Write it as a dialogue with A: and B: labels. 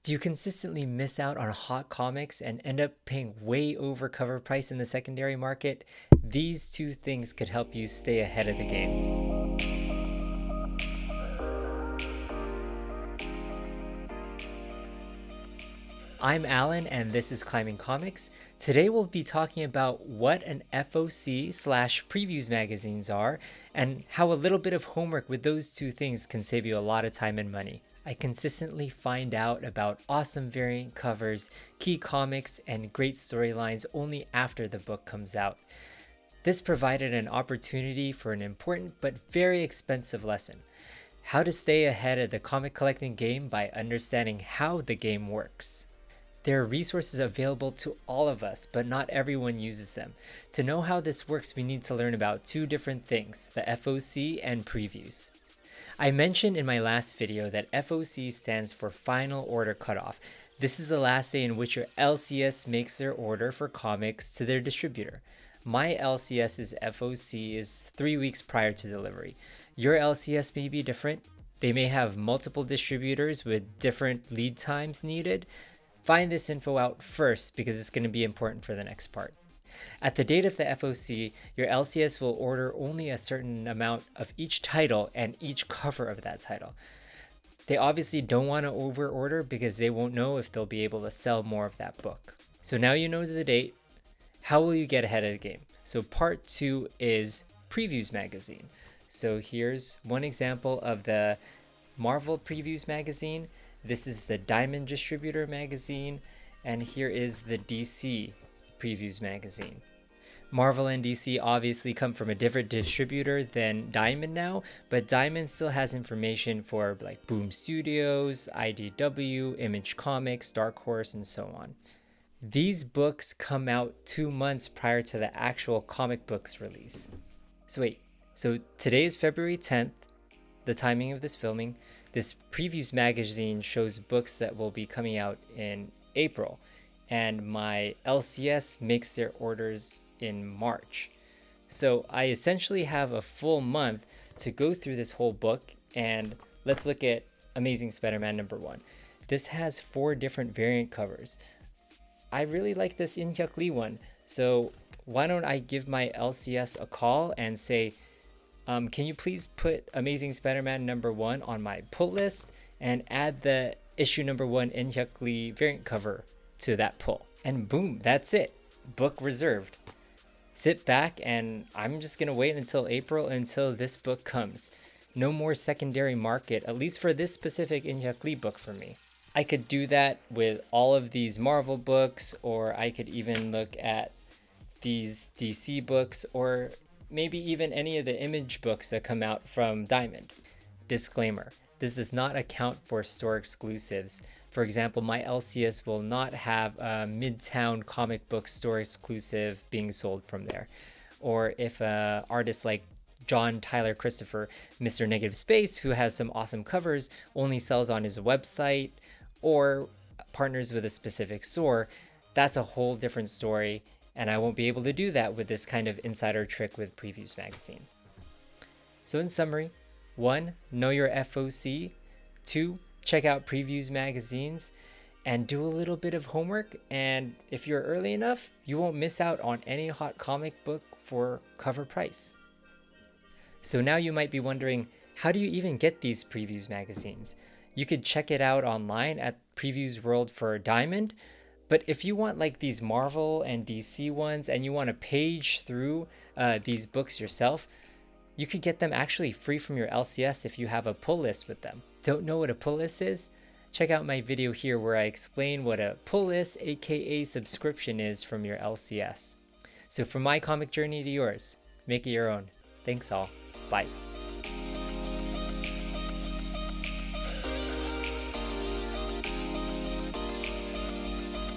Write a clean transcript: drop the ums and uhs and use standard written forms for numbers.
A: Do you consistently miss out on hot comics and end up paying way over cover price in the secondary market? These two things could help you stay ahead of the game. I'm Alan and this is Climbing Comics. Today we'll be talking about what an FOC/previews magazines are and how a little bit of homework with those two things can save you a lot of time and money. I consistently find out about awesome variant covers, key comics, and great storylines only after the book comes out. This provided an opportunity for an important but very expensive lesson: how to stay ahead of the comic collecting game by understanding how the game works. There are resources available to all of us, but not everyone uses them. To know how this works, we need to learn about two different things: the FOC and previews. I mentioned in my last video that FOC stands for Final Order Cutoff. This is the last day in which your LCS makes their order for comics to their distributor. My LCS's FOC is 3 weeks prior to delivery. Your LCS may be different. They may have multiple distributors with different lead times needed. Find this info out first because it's going to be important for the next part. At the date of the FOC, your LCS will order only a certain amount of each title and each cover of that title. They obviously don't want to overorder because they won't know if they'll be able to sell more of that book. So now you know the date. How will you get ahead of the game? So part 2 is Previews magazine. So here's one example of the Marvel Previews magazine. This is the Diamond Distributor magazine, and here is the DC Previews magazine. Marvel and DC obviously come from a different distributor than Diamond now, but Diamond still has information for like Boom Studios, IDW, Image Comics, Dark Horse, and so on. These books come out 2 months prior to the actual comic book's release. So today is February 10th, the timing of this filming. This Previews magazine shows books that will be coming out in April, and my LCS makes their orders in March. So I essentially have a full month to go through this whole book, and let's look at Amazing Spider-Man #1. This has 4 different variant covers. I really like this In Hyuk Lee one, so why don't I give my LCS a call and say, can you please put Amazing Spider-Man #1 on my pull list and add the issue #1 In Hyuk Lee variant cover to that pull? And boom, that's it. Book reserved. Sit back and I'm just going to wait until April until this book comes. No more secondary market, at least for this specific In Hyuk Lee book for me. I could do that with all of these Marvel books, or I could even look at these DC books, or maybe even any of the Image books that come out from Diamond. Disclaimer: this does not account for store exclusives. For example, my LCS will not have a Midtown comic book store exclusive being sold from there. Or if an artist like John Tyler Christopher, Mr. Negative Space, who has some awesome covers, only sells on his website or partners with a specific store, that's a whole different story. And I won't be able to do that with this kind of insider trick with Previews magazine. So in summary, 1, know your FOC. 2, check out Previews magazines and do a little bit of homework. And if you're early enough, you won't miss out on any hot comic book for cover price. So now you might be wondering, how do you even get these Previews magazines? You could check it out online at Previews World for Diamond. But if you want like these Marvel and DC ones and you want to page through these books yourself, you could get them actually free from your LCS if you have a pull list with them. Don't know what a pull list is? Check out my video here where I explain what a pull list, aka subscription, is from your LCS. So from my comic journey to yours, make it your own. Thanks all. Bye.